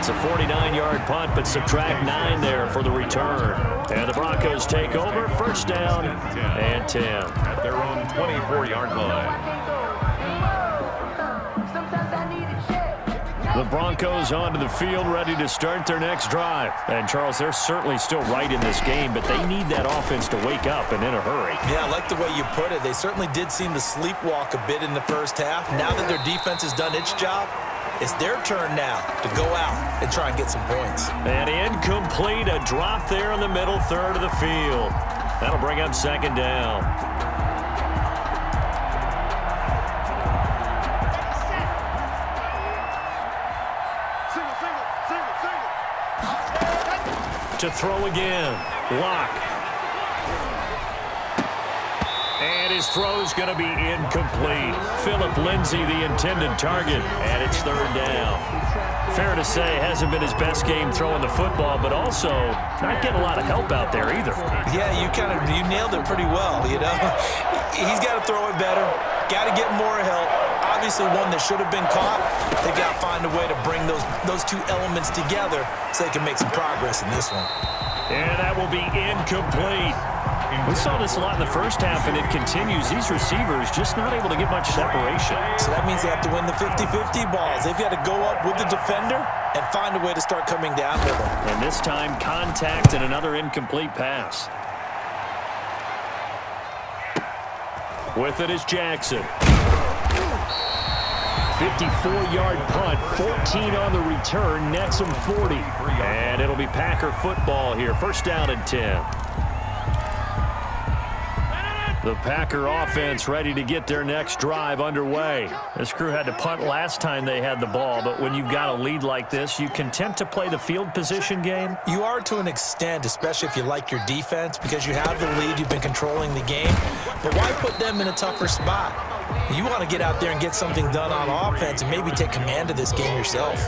It's a 49-yard punt, but subtract 9 there for the return. And the Broncos take over, first down and 10. At their own 24-yard line. The Broncos onto the field, ready to start their next drive. And, Charles, they're certainly still right in this game, but they need that offense to wake up and in a hurry. Yeah, I like the way you put it. They certainly did seem to sleepwalk a bit in the first half. Now that their defense has done its job, it's their turn now to go out and try and get some points. And incomplete, a drop there in the middle third of the field. That'll bring up second down. To throw again. Lock. And his throw's going to be incomplete. Phillip Lindsay, the intended target, and it's third down. Fair to say, hasn't been his best game throwing the football, but also not getting a lot of help out there either. Yeah, you nailed it pretty well, you know. He's got to throw it better. Got to get more help. Obviously one that should have been caught. They got to find a way to bring those two elements together so they can make some progress in this one. And that will be incomplete. We saw this a lot in the first half, and it continues. These receivers just not able to get much separation. So that means they have to win the 50-50 balls. They've got to go up with the defender and find a way to start coming down with them. And this time, contact and another incomplete pass. With it is Jackson. 54-yard punt, 14 on the return, nets him 40. And it'll be Packer football here, first down and 10. The Packer offense ready to get their next drive underway. This crew had to punt last time they had the ball, but when you've got a lead like this, you content to play the field position game? You are to an extent, especially if you like your defense, because you have the lead, you've been controlling the game. But why put them in a tougher spot? You want to get out there and get something done on offense and maybe take command of this game yourself.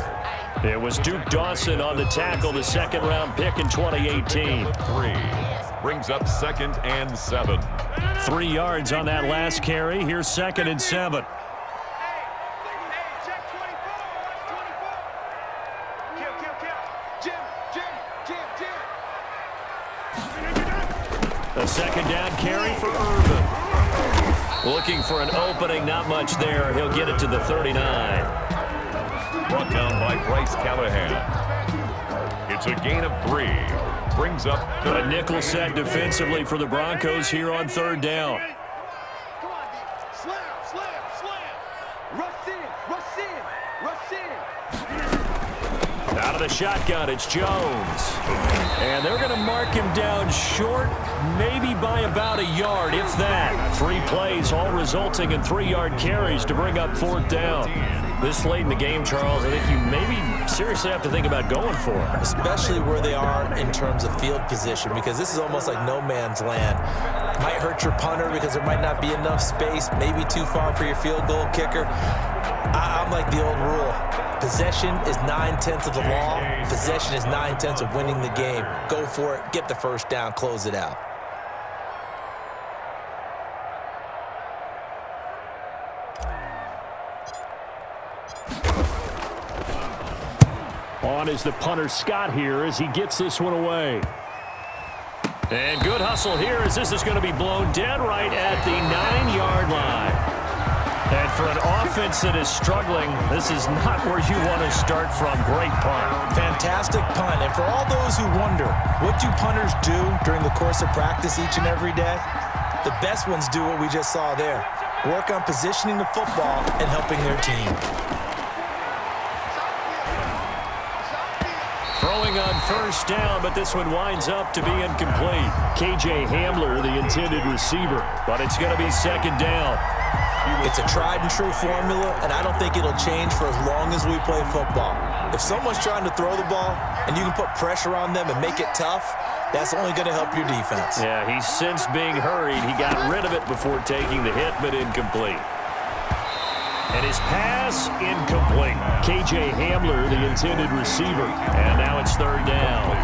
It was Duke Dawson on the tackle, the second-round pick in 2018. Brings up 2nd and 7. 3 yards on that last carry. Here's 2nd and 7. A second down carry for Irvin. Looking for an opening, not much there. He'll get it to the 39. Brought down by Bryce Callahan. It's a gain of 3. Brings up a nickel set defensively for the Broncos here on third down. Come on, slam, slam, slam. Rush in. Out of the shotgun, it's Jones. And they're going to mark him down short, maybe by about a yard, if that. 3 plays, all resulting in 3-yard carries to bring up fourth down. This late in the game, Charles, I think you maybe seriously have to think about going for it. Especially where they are in terms of field position, because this is almost like no man's land. Might hurt your punter because there might not be enough space, maybe too far for your field goal kicker. I'm like the old rule. Possession is 9/10 of the law. Possession is 9/10 of winning the game. Go for it, get the first down, close it out. On is the punter Scott here as he gets this one away. And good hustle here as this is going to be blown dead right at the 9-yard line. And for an offense that is struggling, this is not where you want to start from. Great punt. Fantastic punt. And for all those who wonder, what do punters do during the course of practice each and every day? The best ones do what we just saw there. Work on positioning the football and helping their team. Throwing on first down, but this one winds up to be incomplete. KJ Hamler, the intended receiver, but it's going to be second down. It's a tried-and-true formula, and I don't think it'll change for as long as we play football. If someone's trying to throw the ball and you can put pressure on them and make it tough, that's only going to help your defense. Yeah, he's since being hurried. He got rid of it before taking the hit, but incomplete. And his pass, incomplete. KJ Hamler, the intended receiver. And now it's third down.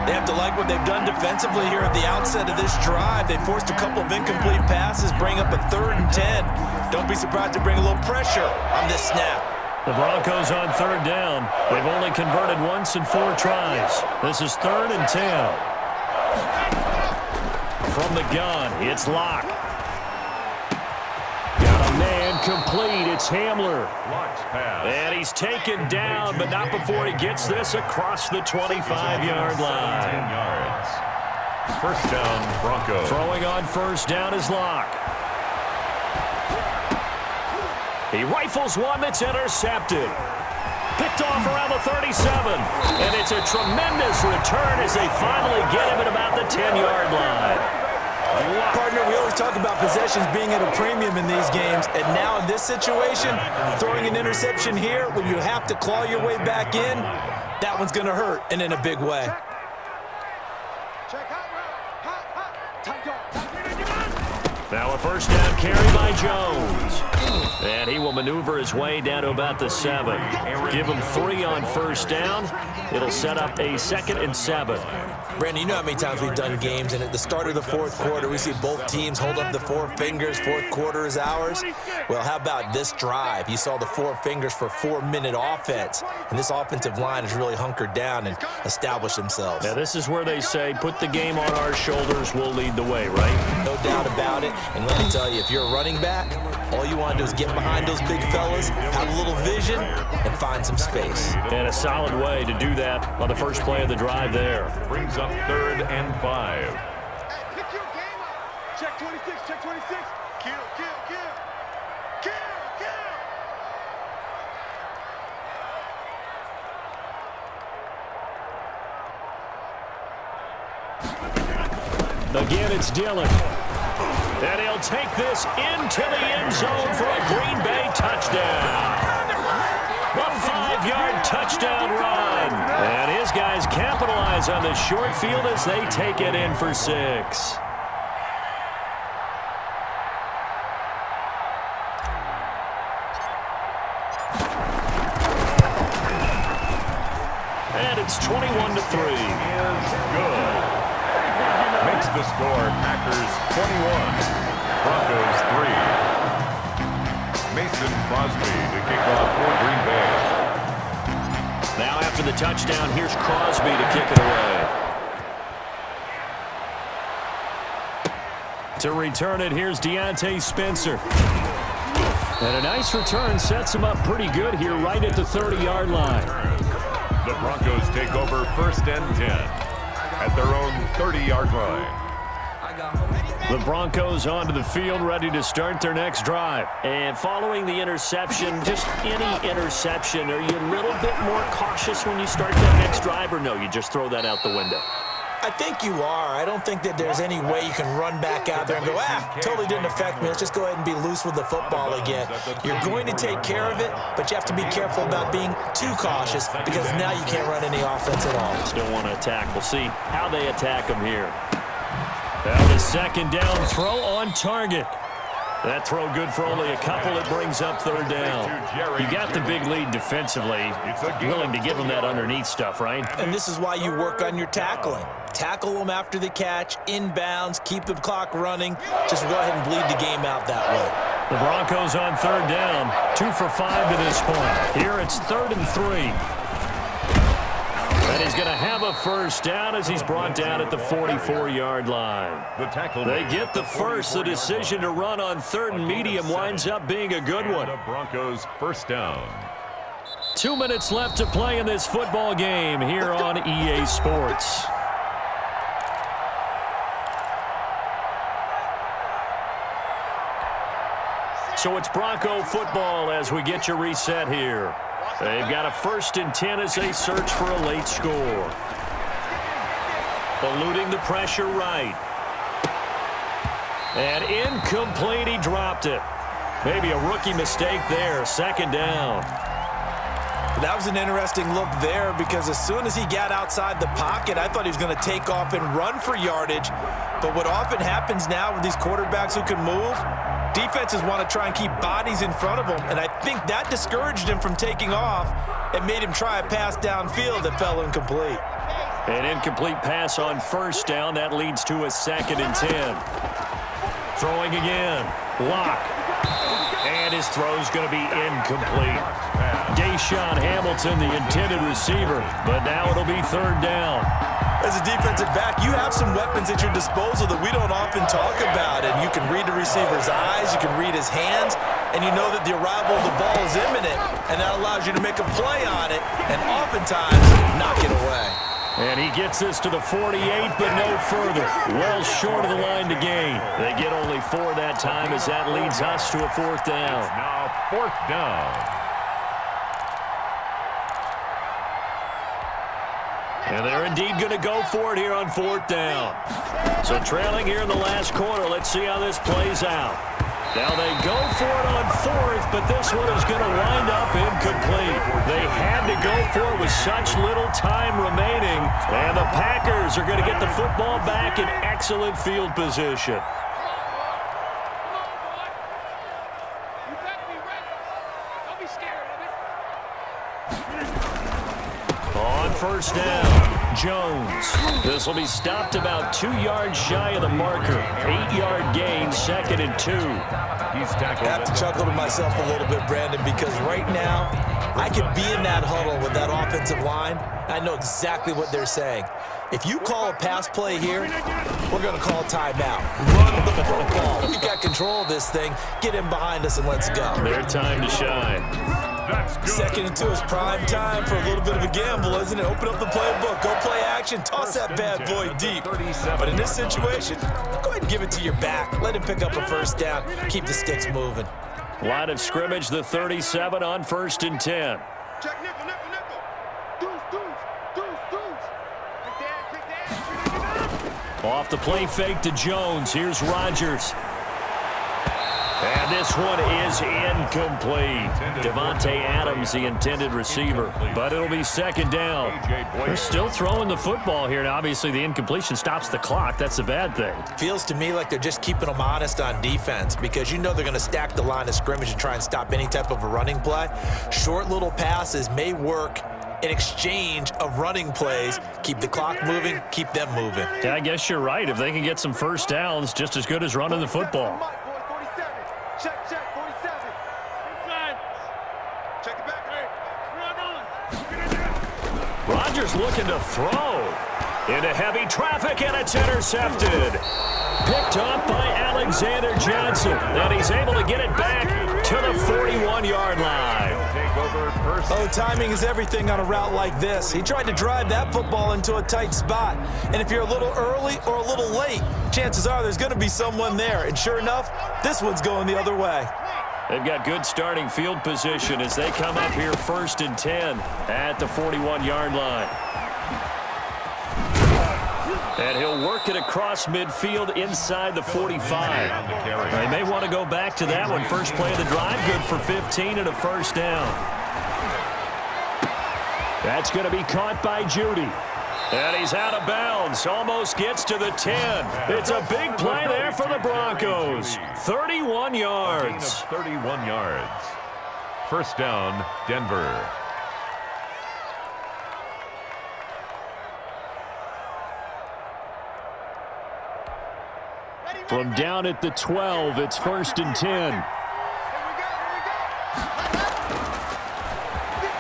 They have to like what they've done defensively here at the outset of this drive. They forced a couple of incomplete passes, bring up a 3rd and 10. Don't be surprised to bring a little pressure on this snap. The Broncos on third down. They've only converted once in 4 tries. This is 3rd and 10. From the gun, it's Locke. Got a man complete. It's Hamler. And he's taken down, but not before he gets this across the 25-yard line. 10 yards. First down, Broncos. Throwing on first down is Locke. He rifles one that's intercepted. Picked off around the 37. And it's a tremendous return as they finally get him at about the 10-yard line. Partner, we always talk about possessions being at a premium in these games, and now in this situation, throwing an interception here when you have to claw your way back in, that one's going to hurt, and in a big way. Now a first down carry by Jones. And he will maneuver his way down to about the 7. Give him 3 on first down. It'll set up a 2nd and 7. Brandon, you know how many times we've done games, and at the start of the 4th quarter, we see both teams hold up the 4 fingers, 4th quarter is ours. Well, how about this drive? You saw the 4 fingers for 4-minute offense, and this offensive line has really hunkered down and established themselves. Now, this is where they say, put the game on our shoulders, we'll lead the way, right? No doubt about it, and let me tell you, if you're a running back, all you want to do is get behind those big fellas, have a little vision, and find some space. And a solid way to do that on the first play of the drive there. Brings up 3rd and 5. Hey, pick your game up. Check 26, check 26. Kill, kill, kill. Kill, kill. Again, it's Dillon. And he'll take this into the end zone for a Green Bay touchdown. A 5-yard touchdown run. And his guys capitalize on the short field as they take it in for 6. And it's 21-3. Good. Makes the score Packers 21, Broncos 3. Mason Crosby to kick off for Green Bay. Now after the touchdown, here's Crosby to kick it away. To return it, here's Deontay Spencer. And a nice return sets him up pretty good here right at the 30-yard line. The Broncos take over 1st and 10 at their own 30-yard line. The Broncos onto the field, ready to start their next drive. And following the interception, just any interception, are you a little bit more cautious when you start that next drive, or no, you just throw that out the window? I think you are. I don't think that there's any way you can run back out there and go, totally didn't affect me. Let's just go ahead and be loose with the football again. You're going to take care of it, but you have to be careful about being too cautious because now you can't run any offense at all. Still want to attack. We'll see how they attack them here. Now the second down throw on target. That throw good for only a couple. It brings up 3rd down. You got the big lead defensively. Willing to give them that underneath stuff, right? And this is why you work on your tackling. Tackle them after the catch, inbounds, keep the clock running. Just go ahead and bleed the game out that way. The Broncos on 3rd down. 2 for 5 to this point. Here it's 3rd and 3. And he's going to have a first down as he's brought down at the 44-yard line. They get the first. The decision to run on 3rd and medium winds up being a good one. The Broncos first down. 2 minutes left to play in this football game here on EA Sports. So it's Bronco football as we get you reset here. They've got a 1st and 10 as they search for a late score. Eluding the pressure right. And incomplete, he dropped it. Maybe a rookie mistake there, 2nd down. That was an interesting look there because as soon as he got outside the pocket, I thought he was going to take off and run for yardage. But what often happens now with these quarterbacks who can move, defenses want to try and keep bodies in front of them, and I think that discouraged him from taking off and made him try a pass downfield that fell incomplete. An incomplete pass on 1st down. That leads to a 2nd and 10. Throwing again. Locke. And his throw's going to be incomplete. Deshaun Hamilton, the intended receiver, but now it'll be third down. As a defensive back, you have some weapons at your disposal that we don't often talk about. And you can read the receiver's eyes, you can read his hands, and you know that the arrival of the ball is imminent, and that allows you to make a play on it and oftentimes knock it away. And he gets this to the 48, but no further. Well short of the line to gain. They get only 4 that time as that leads us to a fourth down. Now fourth down. And they're indeed going to go for it here on fourth down. So trailing here in the last quarter. Let's see how this plays out. Now they go for it on fourth, but this one is going to wind up incomplete. They had to go for it with such little time remaining. And the Packers are going to get the football back in excellent field position. On first down, Jones. This will be stopped about 2 yards shy of the marker. 8-yard gain, 2nd and 2. He's tackled. I have to chuckle to myself a little bit, Brandon, because right now I could be in that huddle with that offensive line. I know exactly what they're saying. If you call a pass play here, we're going to call timeout. Run the football. We got control of this thing. Get him behind us and let's go. Their time to shine. That's good. 2nd and 2 is prime time for a little bit of a gamble, isn't it? Open up the playbook, go play action, toss that bad boy deep. But in this situation, go ahead and give it to your back. Let him pick up a first down. Keep the sticks moving. Line of scrimmage, the 37 on 1st and 10. Check nickel, nickel, nickel. Deuce. Kick that. Off the play fake to Jones. Here's Rodgers. And this one is incomplete. Devontae Adams, the intended receiver. But it'll be 2nd down. They're still throwing the football here. Now, obviously, the incompletion stops the clock. That's a bad thing. Feels to me like they're just keeping them honest on defense because you know they're going to stack the line of scrimmage and try and stop any type of a running play. Short little passes may work in exchange of running plays. Keep the clock moving, keep them moving. Yeah, I guess you're right. If they can get some first downs, just as good as running the football. Check, 47. Inside. Check it back. Hey, Rodgers looking to throw into heavy traffic, and it's intercepted. Picked up by Alexander Johnson, and he's able to get it back to the 41-yard line. Oh, timing is everything on a route like this. He tried to drive that football into a tight spot. And if you're a little early or a little late, chances are there's going to be someone there. And sure enough, this one's going the other way. They've got good starting field position as they come up here 1st and 10 at the 41-yard line. And he'll work it across midfield inside the 45. They may want to go back to that one. First play of the drive, good for 15 and a first down. That's going to be caught by Judy. And he's out of bounds. Almost gets to the 10. It's a big play there for the Broncos. 31 yards. 31 yards. First down, Denver. From down at the 12, it's 1st and 10.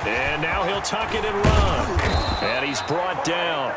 And now he'll tuck it and run. And he's brought down.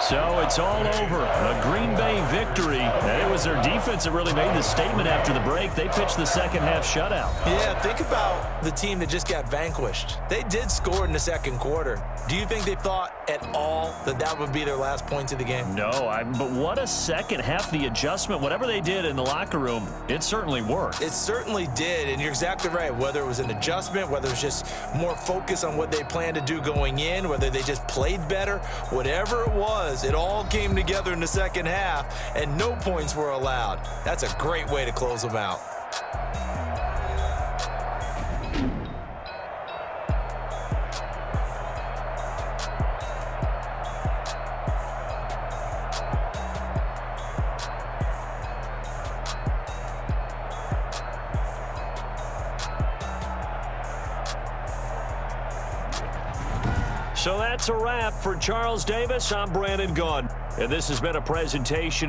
So it's all over. A Green Bay victory. And it was their defense that really made the statement after the break. They pitched the second half shutout. Yeah, think about the team that just got vanquished. They did score in the second quarter. Do you think they thought at all that that would be their last points of the game? No, but what a second half. The adjustment, whatever they did in the locker room, it certainly worked. It certainly did, and you're exactly right. Whether it was an adjustment, whether it was just more focus on what they planned to do going in, whether they just played better, whatever it was, it all came together in the second half, and no points were allowed. That's a great way to close them out. So that's a wrap for Charles Davis. I'm Brandon Gaudin, and this has been a presentation